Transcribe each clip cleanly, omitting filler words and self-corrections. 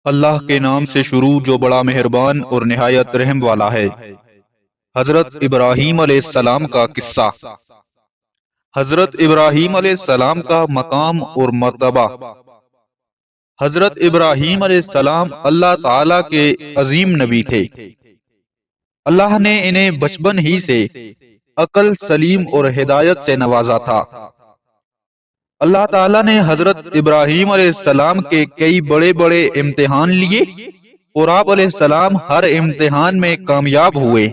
اللہ کے نام سے شروع جو بڑا مہربان اور نہایت رحم والا ہے۔ حضرت ابراہیم علیہ السلام کا قصہ۔ حضرت ابراہیم علیہ السلام کا مقام اور مرتبہ۔ حضرت ابراہیم علیہ السلام اللہ تعالی کے عظیم نبی تھے۔ اللہ نے انہیں بچپن ہی سے عقل سلیم اور ہدایت سے نوازا تھا۔ اللہ تعالیٰ نے حضرت ابراہیم علیہ السلام کے کئی بڑے بڑے امتحان لیے اور آپ علیہ السلام ہر امتحان میں کامیاب ہوئے۔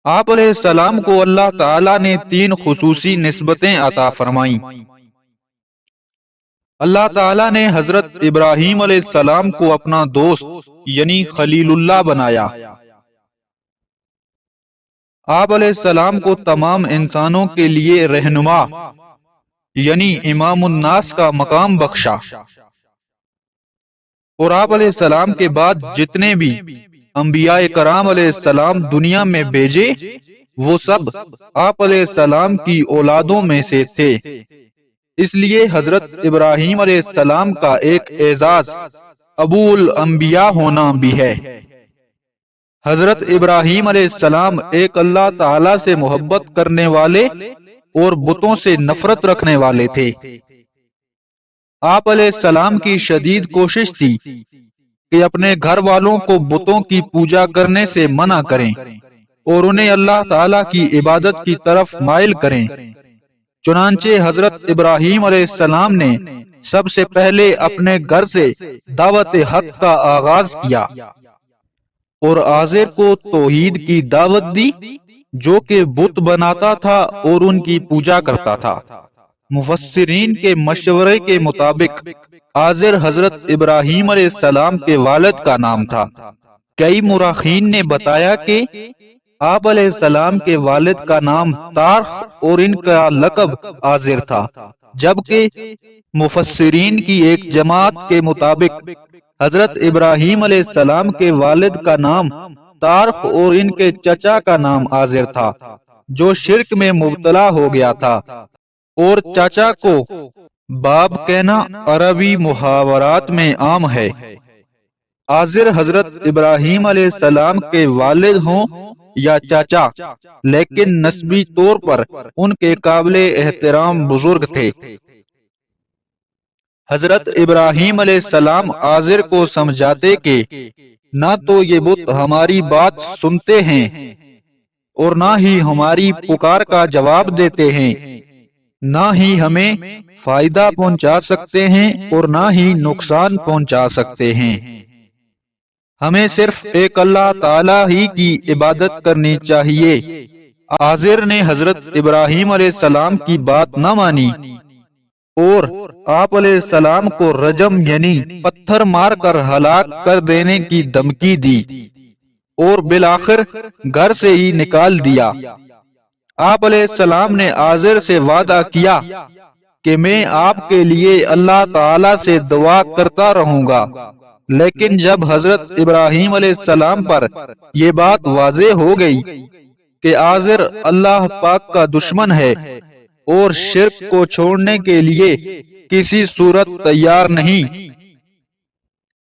آپ علیہ السلام کو اللہ تعالیٰ نے 3 خصوصی نسبتیں عطا فرمائیں۔ اللہ تعالیٰ نے حضرت ابراہیم علیہ السلام کو اپنا دوست یعنی خلیل اللہ بنایا۔ آپ علیہ السلام کو تمام انسانوں کے لیے رہنما یعنی امام الناس کا مقام بخشا، اور آپ علیہ السلام کے بعد جتنے بھی انبیاء کرام علیہ السلام دنیا میں بھیجے وہ سب آپ علیہ السلام کی اولادوں میں سے تھے۔ اس لیے حضرت ابراہیم علیہ السلام کا ایک اعزاز ابو الانبیاء ہونا بھی ہے۔ حضرت ابراہیم علیہ السلام ایک اللہ تعالی سے محبت کرنے والے اور بتوں سے نفرت رکھنے والے تھے۔ آپ علیہ السلام کی شدید کوشش تھی کہ اپنے گھر والوں کو بتوں کی پوجا کرنے سے منع کریں اور انہیں اللہ تعالی کی عبادت کی طرف مائل کریں۔ چنانچہ حضرت ابراہیم علیہ السلام نے سب سے پہلے اپنے گھر سے دعوت حق کا آغاز کیا اور آزر کو توحید کی دعوت دی جو کہ بت بناتا تھا اور ان کی پوجا کرتا تھا۔ مفسرین کے مشورے کے مطابق آزر حضرت ابراہیم علیہ السلام کے والد کا نام تھا۔ کئی مورخین نے بتایا کہ آپ علیہ السلام کے والد کا نام تارخ اور ان کا لقب آزر تھا، جبکہ مفسرین کی ایک جماعت کے مطابق حضرت ابراہیم علیہ السلام کے والد کا نام تارخ اور ان کے چچا کا نام آزر تھا جو شرک میں مبتلا ہو گیا تھا، اور چچا کو باپ کہنا عربی محاورات میں عام ہے۔ آزر حضرت ابراہیم علیہ السلام کے والد ہوں یا چچا، لیکن نسبی طور پر ان کے قابل احترام بزرگ تھے۔ حضرت ابراہیم علیہ السلام آزر کو سمجھاتے کہ نہ تو یہ بت ہماری بات سنتے ہیں اور نہ ہی ہماری پکار کا جواب دیتے ہیں، نہ ہی ہمیں فائدہ پہنچا سکتے ہیں اور نہ ہی نقصان پہنچا سکتے ہیں۔ ہمیں صرف ایک اللہ تعالی ہی کی عبادت کرنی چاہیے۔ آزر نے حضرت ابراہیم علیہ السلام کی بات نہ مانی اور آپ علیہ السلام کو رجم یعنی پتھر مار کر ہلاک کر دینے کی دھمکی دی اور بالآخر گھر سے ہی نکال دیا۔ آپ علیہ السلام نے آزر سے وعدہ کیا کہ میں آپ کے لیے اللہ تعالی سے دعا کرتا رہوں گا، لیکن جب حضرت ابراہیم علیہ السلام پر یہ بات واضح ہو گئی کہ آزر اللہ پاک کا دشمن ہے اور شرک کو چھوڑنے کے لیے کسی صورت تیار نہیں،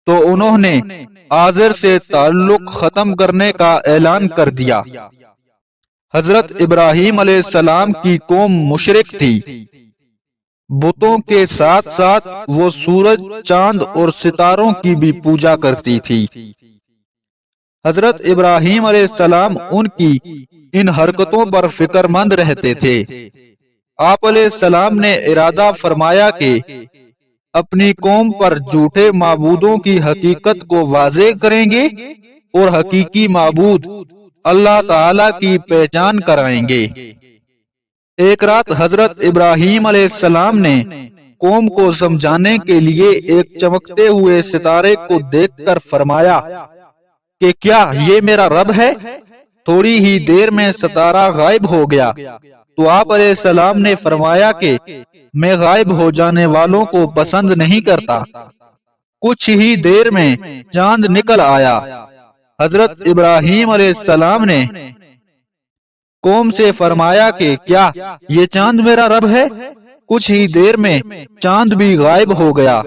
تو انہوں نے آزر سے تعلق ختم کرنے کا اعلان کر دیا۔ حضرت ابراہیم علیہ السلام کی قوم مشرک تھی۔ بتوں کے ساتھ ساتھ وہ سورج، چاند اور ستاروں کی بھی پوجا کرتی تھی۔ حضرت ابراہیم علیہ السلام ان کی ان حرکتوں پر فکر مند رہتے تھے۔ آپ علیہ السلام نے ارادہ فرمایا کہ اپنی قوم پر جھوٹے معبودوں کی حقیقت کو واضح کریں گے اور حقیقی معبود اللہ تعالی کی پہچان کرائیں گے۔ ایک رات حضرت ابراہیم علیہ السلام نے قوم کو سمجھانے کے لیے ایک چمکتے ہوئے ستارے کو دیکھ کر فرمایا کہ کیا یہ میرا رب ہے؟ تھوڑی ہی دیر میں ستارہ غائب ہو گیا تو آپ علیہ السلام نے فرمایا کہ میں غائب ہو جانے والوں کو پسند نہیں کرتا۔ کچھ ہی دیر میں چاند نکل آیا۔ حضرت ابراہیم علیہ السلام نے قوم سے فرمایا کہ کیا یہ چاند میرا رب ہے؟ کچھ ہی دیر میں چاند بھی غائب ہو گیا۔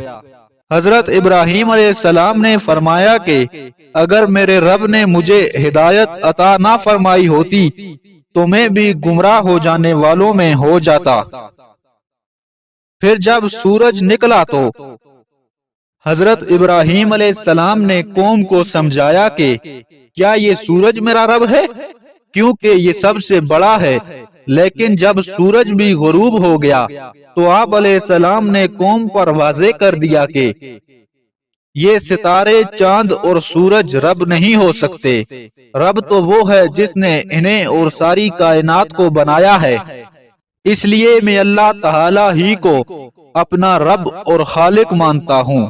حضرت ابراہیم علیہ السلام نے فرمایا کہ اگر میرے رب نے مجھے ہدایت عطا نہ فرمائی ہوتی تو میں بھی گمراہ ہو جانے والوں میں ہو جاتا۔ پھر جب سورج نکلا تو حضرت ابراہیم علیہ السلام نے قوم کو سمجھایا کہ کیا یہ سورج میرا رب ہے؟ کیونکہ یہ سب سے بڑا ہے۔ لیکن جب سورج بھی غروب ہو گیا تو آپ علیہ السلام نے قوم پر واضح کر دیا کہ یہ ستارے، چاند اور سورج رب نہیں ہو سکتے۔ رب تو وہ ہے جس نے انہیں اور ساری کائنات کو بنایا ہے۔ اس لیے میں اللہ تعالی ہی کو اپنا رب اور خالق مانتا ہوں۔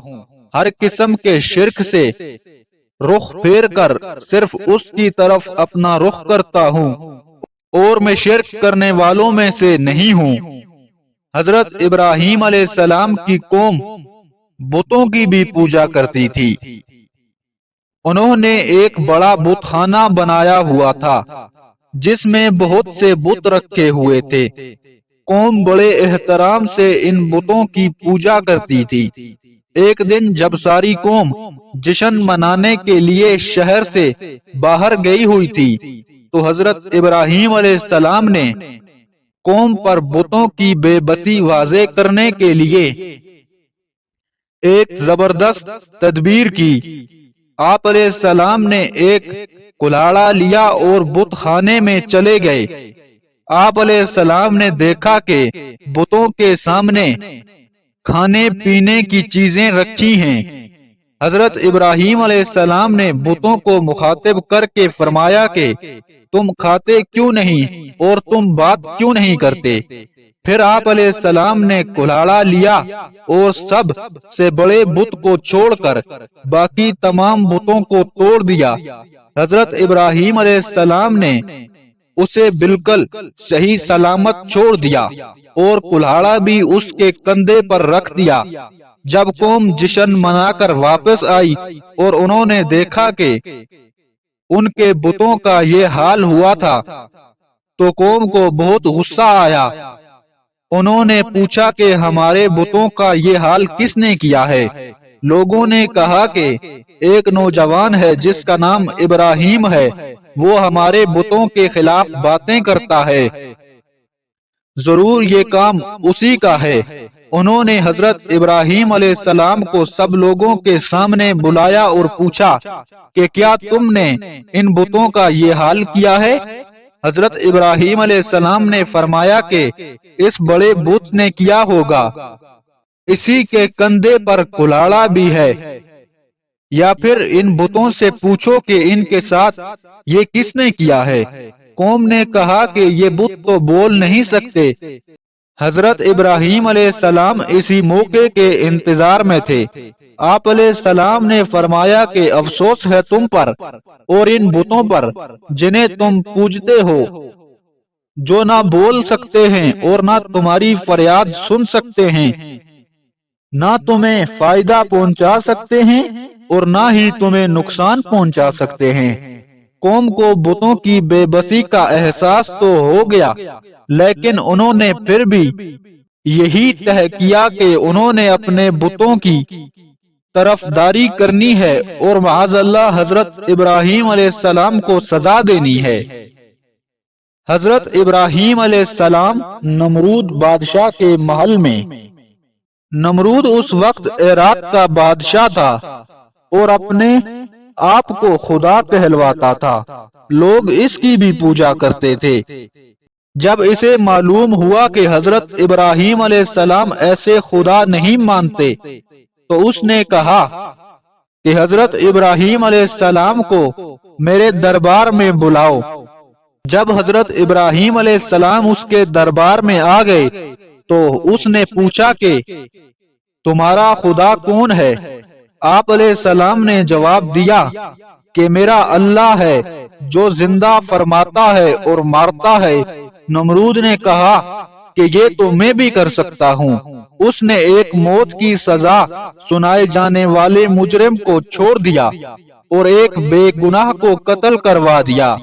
ہر قسم کے شرک سے رخ پھیر کر صرف اس کی طرف اپنا رخ کرتا ہوں اور میں شرک کرنے والوں میں سے نہیں ہوں۔ حضرت ابراہیم علیہ السلام کی قوم بتوں کی بھی پوجا کرتی تھی۔ انہوں نے ایک بڑا بت خانہ بنایا ہوا تھا جس میں بہت سے بت رکھے ہوئے تھے۔ قوم بڑے احترام سے ان بتوں کی پوجا کرتی تھی۔ ایک دن جب ساری قوم جشن منانے کے لیے شہر سے باہر گئی ہوئی تھی تو حضرت ابراہیم علیہ السلام نے قوم پر بتوں کی بے بسی واضح کرنے کے لیے ایک زبردست تدبیر کی۔ آپ علیہ السلام نے ایک کلاڑا لیا اور بت خانے میں چلے گئے۔ آپ علیہ السلام نے دیکھا کہ بتوں کے سامنے کھانے پینے کی چیزیں رکھی ہیں۔ حضرت ابراہیم علیہ السلام نے بتوں کو مخاطب کر کے فرمایا کہ تم کھاتے کیوں نہیں اور تم بات کیوں نہیں کرتے؟ پھر آپ علیہ السلام نے کلاڑا لیا اور سب سے بڑے بت کو چھوڑ کر باقی تمام بتوں کو توڑ دیا۔ حضرت ابراہیم علیہ السلام نے اسے بالکل صحیح سلامت چھوڑ دیا اور کلاڑا بھی اس کے کندھے پر رکھ دیا۔ جب قوم جشن منا کر واپس آئی اور انہوں نے دیکھا کہ ان کے بتوں کا یہ حال ہوا تھا تو قوم کو بہت غصہ آیا۔ انہوں نے پوچھا کہ ہمارے بتوں کا یہ حال کس نے کیا ہے؟ لوگوں نے کہا کہ ایک نوجوان ہے جس کا نام ابراہیم ہے، وہ ہمارے بتوں کے خلاف باتیں کرتا ہے، ضرور یہ کام اسی کا ہے۔ انہوں نے حضرت ابراہیم علیہ السلام کو سب لوگوں کے سامنے بلایا اور پوچھا کہ کیا تم نے ان بتوں کا یہ حال کیا ہے؟ حضرت ابراہیم علیہ السلام نے فرمایا کہ اس بڑے بت نے کیا ہوگا، اسی کے کندھے پر کلاڑا بھی ہے۔ یا پھر ان بتوں سے پوچھو کہ ان کے ساتھ یہ کس نے کیا ہے؟ قوم نے کہا کہ یہ بت تو بول نہیں سکتے۔ حضرت ابراہیم علیہ السلام اسی موقع کے انتظار میں تھے۔ آپ علیہ السلام نے فرمایا کہ افسوس ہے تم پر اور ان بتوں پر جنہیں تم پوجتے ہو، جو نہ بول سکتے ہیں اور نہ تمہاری فریاد سن سکتے ہیں، نہ تمہیں فائدہ پہنچا سکتے ہیں اور نہ ہی تمہیں نقصان پہنچا سکتے ہیں۔ قوم کو بتوں کی بے بسی کا احساس تو ہو گیا، لیکن انہوں نے پھر بھی یہی طے کیا کہ انہوں نے اپنے بتوں کی طرفداری کرنی ہے اور معاذ اللہ حضرت ابراہیم علیہ السلام کو سزا دینی ہے۔ حضرت ابراہیم علیہ السلام نمرود بادشاہ کے محل میں۔ نمرود اس وقت عراق کا بادشاہ تھا اور اپنے آپ کو خدا کہلواتا تھا۔ لوگ اس کی بھی پوجا کرتے تھے۔ جب اسے معلوم ہوا کہ حضرت ابراہیم علیہ السلام ایسے خدا نہیں مانتے تو اس نے کہا کہ حضرت ابراہیم علیہ السلام کو میرے دربار میں بلاؤ۔ جب حضرت ابراہیم علیہ السلام اس کے دربار میں آ گئے تو اس نے پوچھا کہ تمہارا خدا کون ہے؟ آپ علیہ السلام نے جواب دیا کہ میرا اللہ ہے جو زندہ فرماتا ہے اور مارتا ہے۔ نمرود نے کہا کہ یہ تو میں بھی کر سکتا ہوں۔ اس نے ایک موت کی سزا سنائے جانے والے مجرم کو چھوڑ دیا اور ایک بے گناہ کو قتل کروا دیا۔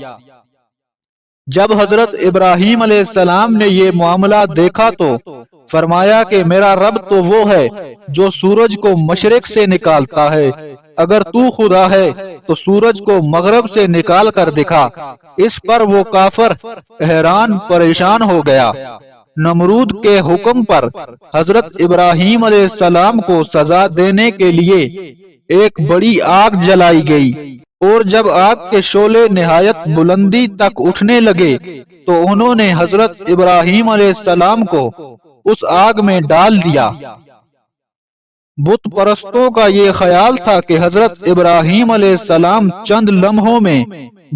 جب حضرت ابراہیم علیہ السلام نے یہ معاملہ دیکھا تو فرمایا کہ میرا رب تو وہ ہے جو سورج کو مشرق سے نکالتا ہے، اگر تو خدا ہے تو سورج کو مغرب سے نکال کر دکھا۔ اس پر وہ کافر حیران پریشان ہو گیا۔ نمرود کے حکم پر حضرت ابراہیم علیہ السلام کو سزا دینے کے لیے ایک بڑی آگ جلائی گئی، اور جب آگ کے شعلے نہایت بلندی تک اٹھنے لگے تو انہوں نے حضرت ابراہیم علیہ السلام کو اس آگ میں ڈال دیا۔ بت پرستوں کا یہ خیال تھا کہ حضرت ابراہیم علیہ السلام چند لمحوں میں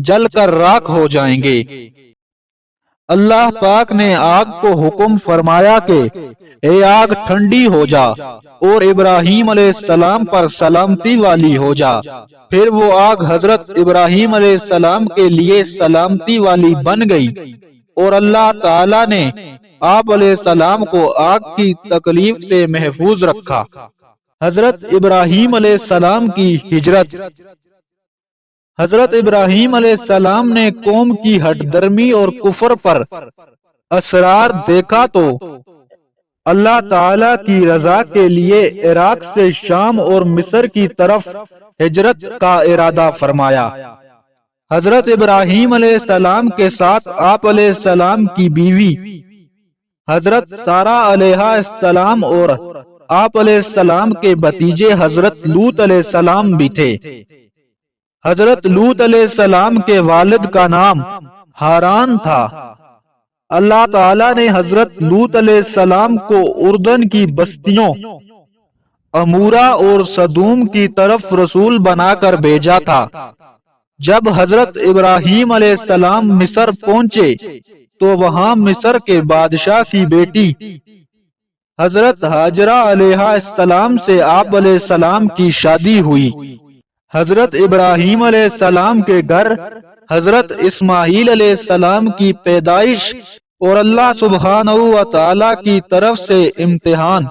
جل کر راکھ ہو جائیں گے۔ اللہ پاک نے آگ کو حکم فرمایا کہ اے آگ ٹھنڈی ہو جا اور ابراہیم علیہ السلام پر سلامتی والی ہو جا۔ پھر وہ آگ حضرت ابراہیم علیہ السلام کے لیے سلامتی والی بن گئی، اور اللہ تعالی نے آپ علیہ السلام کو آگ کی تکلیف سے محفوظ رکھا۔ حضرت ابراہیم علیہ السلام کی ہجرت۔ حضرت ابراہیم علیہ السلام نے قوم کی ہٹ درمی اور کفر پر اسرار دیکھا تو اللہ تعالی کی رضا کے لیے عراق سے شام اور مصر کی طرف ہجرت کا ارادہ فرمایا۔ حضرت ابراہیم علیہ السلام کے ساتھ آپ علیہ السلام کی بیوی حضرت سارہ علیہ السلام اور آپ علیہ السلام کے بھتیجے حضرت لوط علیہ السلام بھی تھے۔ حضرت لوط علیہ السلام کے والد کا نام ہاران تھا۔ اللہ تعالی نے حضرت لوط علیہ السلام کو اردن کی بستیوں امورا اور سدوم کی طرف رسول بنا کر بھیجا تھا۔ جب حضرت ابراہیم علیہ السلام مصر پہنچے تو وہاں مصر کے بادشاہ کی بیٹی حضرت ہاجرہ علیہ السلام سے آپ علیہ السلام کی شادی ہوئی۔ حضرت ابراہیم علیہ السلام کے گھر حضرت اسماعیل علیہ السلام کی پیدائش اور اللہ سبحانہ و تعالی کی طرف سے امتحان۔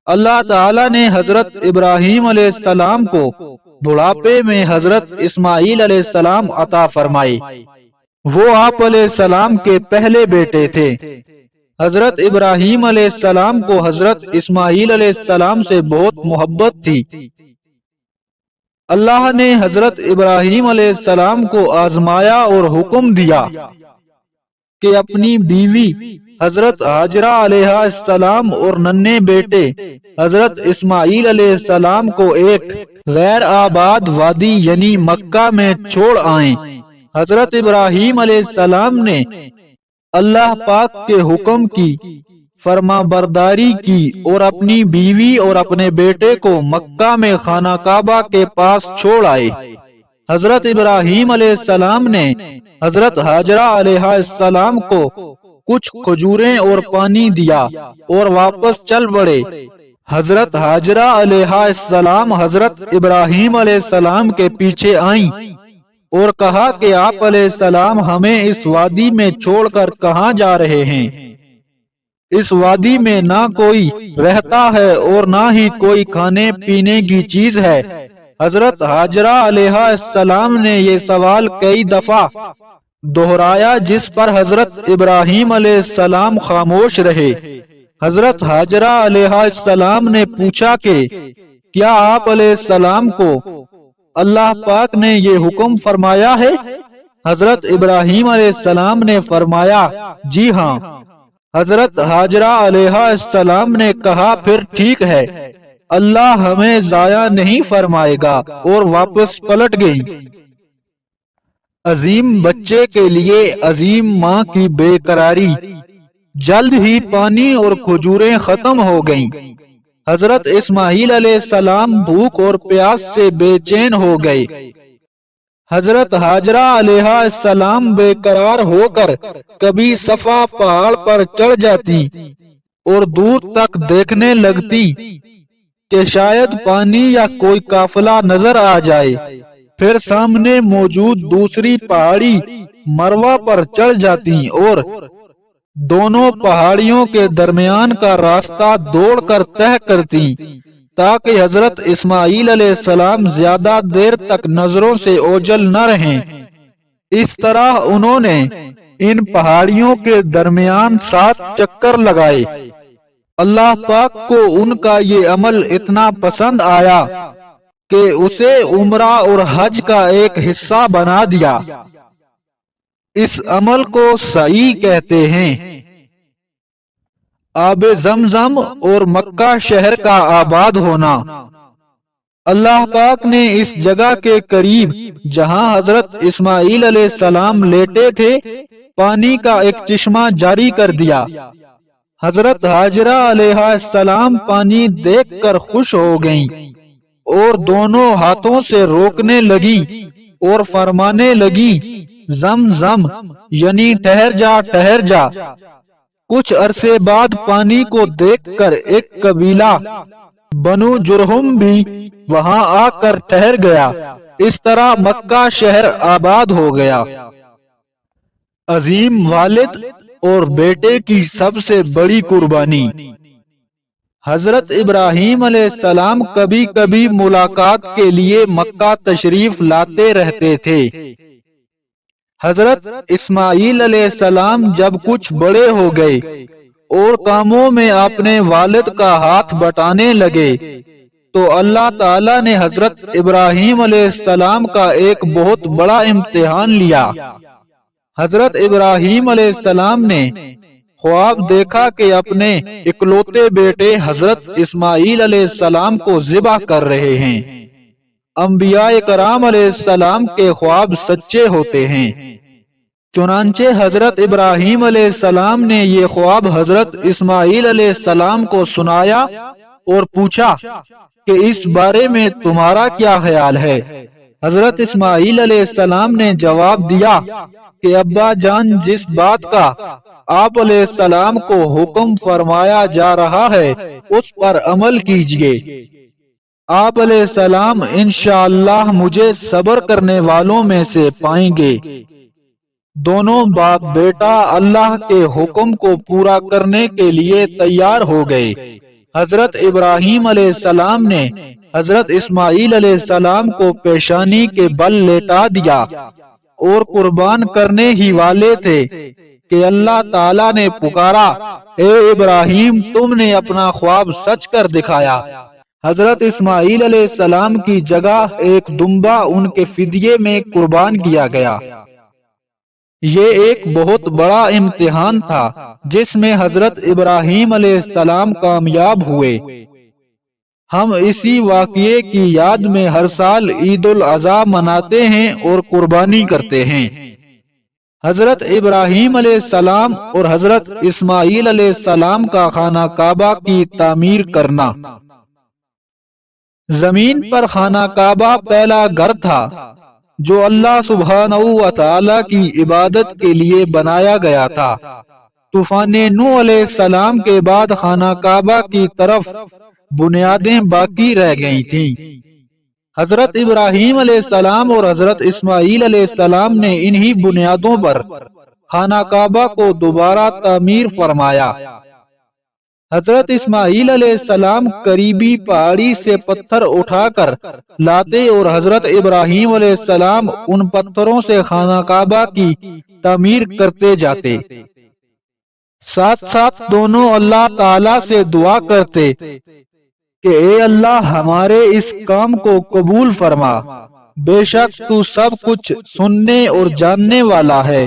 اللہ تعالی نے حضرت ابراہیم علیہ السلام کو بڑھاپے میں حضرت اسماعیل علیہ السلام عطا فرمائے۔ وہ آپ علیہ السلام کے پہلے بیٹے تھے۔ حضرت ابراہیم علیہ السلام کو حضرت اسماعیل علیہ السلام سے بہت محبت تھی۔ اللہ نے حضرت ابراہیم علیہ السلام کو آزمایا اور حکم دیا کہ اپنی بیوی حضرت ہاجرہ علیہ السلام اور ننھے بیٹے حضرت اسماعیل علیہ السلام کو ایک غیر آباد وادی یعنی مکہ میں چھوڑ آئیں۔ حضرت ابراہیم علیہ السلام نے اللہ پاک کے حکم کی فرما برداری کی اور اپنی بیوی اور اپنے بیٹے کو مکہ میں خانہ کعبہ کے پاس چھوڑ آئے۔ حضرت ابراہیم علیہ السلام نے حضرت ہاجرہ علیہ السلام کو کچھ کھجوریں اور پانی دیا اور واپس چل پڑے۔ حضرت ہاجرہ علیہ السلام حضرت ابراہیم علیہ السلام کے پیچھے آئیں اور کہا کہ آپ علیہ السلام ہمیں اس وادی میں چھوڑ کر کہاں جا رہے ہیں؟ اس وادی میں نہ کوئی رہتا ہے اور نہ ہی کوئی کھانے پینے کی چیز ہے۔ حضرت ہاجرہ علیہ السلام نے یہ سوال کئی دفعہ دہرایا جس پر حضرت ابراہیم علیہ السلام خاموش رہے۔ حضرت ہاجرہ علیہ السلام نے پوچھا کہ کیا آپ علیہ السلام کو اللہ پاک نے یہ حکم فرمایا ہے؟ حضرت ابراہیم علیہ السلام نے فرمایا جی ہاں۔ حضرت ہاجرہ علیہ السلام نے کہا پھر ٹھیک ہے، اللہ ہمیں ضائع نہیں فرمائے گا، اور واپس پلٹ گئی۔ عظیم بچے کے لیے عظیم ماں کی بے قراری۔ جلد ہی پانی اور کھجوریں ختم ہو گئیں۔ حضرت اسماعیل علیہ السلام بھوک اور پیاس سے بے چین ہو گئے۔ حضرت ہاجرہ علیہ السلام بے قرار ہو کر کبھی صفا پہاڑ پر چڑھ جاتی اور دور تک دیکھنے لگتی کہ شاید پانی یا کوئی قافلہ نظر آ جائے، پھر سامنے موجود دوسری پہاڑی مروہ پر چڑھ جاتی اور دونوں پہاڑیوں کے درمیان کا راستہ دوڑ کر طے کرتی تاکہ حضرت اسماعیل علیہ السلام زیادہ دیر تک نظروں سے اوجھل نہ رہیں۔ اس طرح انہوں نے ان پہاڑیوں کے درمیان 7 چکر لگائے۔ اللہ پاک کو ان کا یہ عمل اتنا پسند آیا کہ اسے عمرہ اور حج کا ایک حصہ بنا دیا۔ اس عمل کو سعی کہتے ہیں۔ آب زمزم اور مکہ شہر کا آباد ہونا۔ اللہ پاک نے اس جگہ کے قریب جہاں حضرت اسماعیل علیہ السلام لیٹے تھے پانی کا ایک چشمہ جاری کر دیا۔ حضرت ہاجرہ علیہ السلام پانی دیکھ کر خوش ہو گئیں اور دونوں ہاتھوں سے روکنے لگی اور فرمانے لگی زم زم، یعنی ٹھہر جا ٹھہر جا۔ کچھ عرصے بعد پانی کو دیکھ کر ایک قبیلہ بنو جرہم بھی وہاں آ کر ٹھہر گیا۔ اس طرح مکہ شہر آباد ہو گیا۔ عظیم والد اور بیٹے کی سب سے بڑی قربانی۔ حضرت ابراہیم علیہ السلام کبھی کبھی ملاقات کے لیے مکہ تشریف لاتے رہتے تھے۔ حضرت اسماعیل علیہ السلام جب کچھ بڑے ہو گئے اور کاموں میں اپنے والد کا ہاتھ بٹانے لگے تو اللہ تعالیٰ نے حضرت ابراہیم علیہ السلام کا ایک بہت بڑا امتحان لیا۔ حضرت ابراہیم علیہ السلام نے خواب دیکھا کہ اپنے اکلوتے بیٹے حضرت اسماعیل علیہ السلام کو ذبح کر رہے ہیں۔ انبیاء کرام علیہ السلام کے خواب سچے ہوتے ہیں۔ چنانچہ حضرت ابراہیم علیہ السلام نے یہ خواب حضرت اسماعیل علیہ السلام کو سنایا اور پوچھا کہ اس بارے میں تمہارا کیا خیال ہے؟ حضرت اسماعیل علیہ السلام نے جواب دیا کہ ابا جان، جس بات کا آپ علیہ السلام کو حکم فرمایا جا رہا ہے اس پر عمل کیجئے۔ آپ علیہ السلام انشاءاللہ مجھے صبر کرنے والوں میں سے پائیں گے۔ دونوں باپ بیٹا اللہ کے حکم کو پورا کرنے کے لیے تیار ہو گئے۔ حضرت ابراہیم علیہ السلام نے حضرت اسماعیل علیہ السلام کو پیشانی کے بل لیٹا دیا اور قربان کرنے ہی والے تھے کہ اللہ تعالیٰ نے پکارا، اے ابراہیم، تم نے اپنا خواب سچ کر دکھایا۔ حضرت اسماعیل علیہ السلام کی جگہ ایک دمبا ان کے فدیے میں قربان کیا گیا۔ یہ ایک بہت بڑا امتحان تھا جس میں حضرت ابراہیم علیہ السلام کامیاب ہوئے۔ ہم اسی واقعے کی یاد میں ہر سال عید الاضحیٰ مناتے ہیں اور قربانی کرتے ہیں۔ حضرت ابراہیم علیہ السلام اور حضرت اسماعیل علیہ السلام کا خانہ کعبہ کی تعمیر کرنا۔ زمین پر خانہ کعبہ پہلا گھر تھا جو اللہ سبحانہ و تعالی کی عبادت کے لیے بنایا گیا تھا۔ طوفان نوح علیہ السلام کے بعد خانہ کعبہ کی طرف بنیادیں باقی رہ گئی تھیں۔ حضرت ابراہیم علیہ السلام اور حضرت اسماعیل علیہ السلام نے انہی بنیادوں پر خانہ کعبہ کو دوبارہ تعمیر فرمایا۔ حضرت اسماعیل علیہ السلام قریبی پہاڑی سے پتھر اٹھا کر لاتے اور حضرت ابراہیم علیہ السلام ان پتھروں سے خانہ کعبہ کی تعمیر کرتے جاتے۔ ساتھ ساتھ دونوں اللہ تعالی سے دعا کرتے کہ اے اللہ، ہمارے اس کام کو قبول فرما، بے شک تو سب کچھ سننے اور جاننے والا ہے۔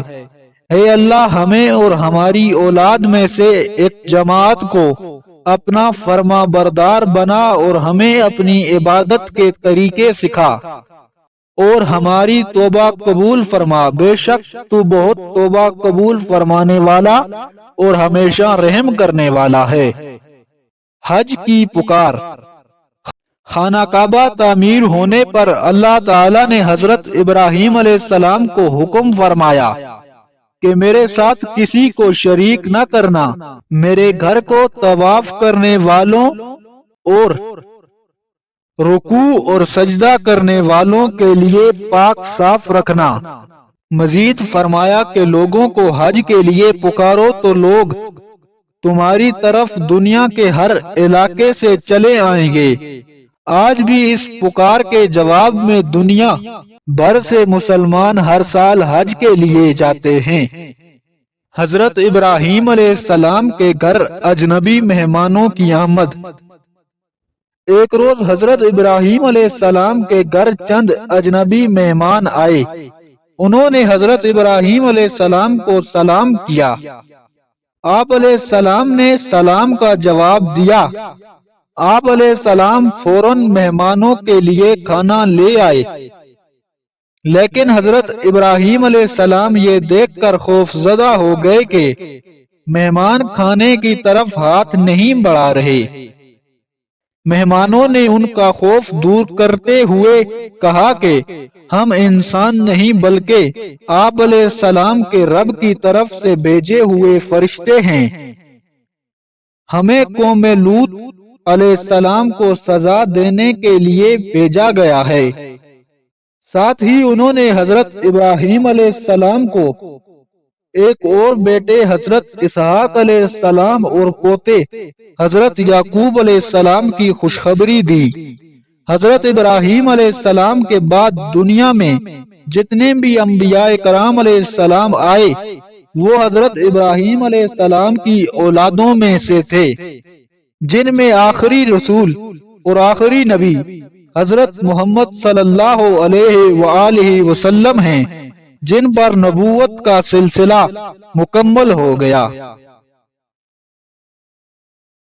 اے اللہ، ہمیں اور ہماری اولاد میں سے ایک جماعت کو اپنا فرما بردار بنا اور ہمیں اپنی عبادت کے طریقے سکھا اور ہماری توبہ قبول فرما، بے شک تو بہت توبہ قبول فرمانے والا اور ہمیشہ رحم کرنے والا ہے۔ حج کی پکار۔ خانہ کعبہ تعمیر ہونے پر اللہ تعالی نے حضرت ابراہیم علیہ السلام کو حکم فرمایا کہ میرے ساتھ کسی کو شریک نہ کرنا، میرے گھر کو طواف کرنے والوں اور رکوع اور سجدہ کرنے والوں کے لیے پاک صاف رکھنا۔ مزید فرمایا کہ لوگوں کو حج کے لیے پکارو تو لوگ تمہاری طرف دنیا کے ہر علاقے سے چلے آئیں گے۔ آج بھی اس پکار کے جواب میں دنیا بھر سے مسلمان ہر سال حج کے لیے جاتے ہیں۔ حضرت ابراہیم علیہ السلام کے گھر اجنبی مہمانوں کی آمد۔ ایک روز حضرت ابراہیم علیہ السلام کے گھر چند اجنبی مہمان آئے۔ انہوں نے حضرت ابراہیم علیہ السلام کو سلام کیا۔ آپ علیہ السلام نے سلام کا جواب دیا۔ آپ علیہ السلام فوراً مہمانوں کے لیے کھانا لے آئے، لیکن حضرت ابراہیم علیہ السلام یہ دیکھ کر خوف زدہ ہو گئے کہ مہمان کھانے کی طرف ہاتھ نہیں بڑھا رہے۔ مہمانوں نے ان کا خوف دور کرتے ہوئے کہا کہ ہم انسان نہیں بلکہ آپ علیہ السلام کے رب کی طرف سے بھیجے ہوئے فرشتے ہیں۔ ہمیں قوم لوط علیہ السلام کو سزا دینے کے لیے بھیجا گیا ہے۔ ساتھ ہی انہوں نے حضرت ابراہیم علیہ السلام کو ایک اور بیٹے حضرت اسحاق علیہ السلام اور پوتے حضرت یعقوب علیہ السلام کی خوشخبری دی۔ حضرت ابراہیم علیہ السلام کے بعد دنیا میں جتنے بھی انبیاء کرام علیہ السلام آئے وہ حضرت ابراہیم علیہ السلام کی اولادوں میں سے تھے، جن میں آخری رسول اور آخری نبی حضرت محمد صلی اللہ علیہ وآلہ وسلم ہیں، جن پر نبوت کا سلسلہ مکمل ہو گیا۔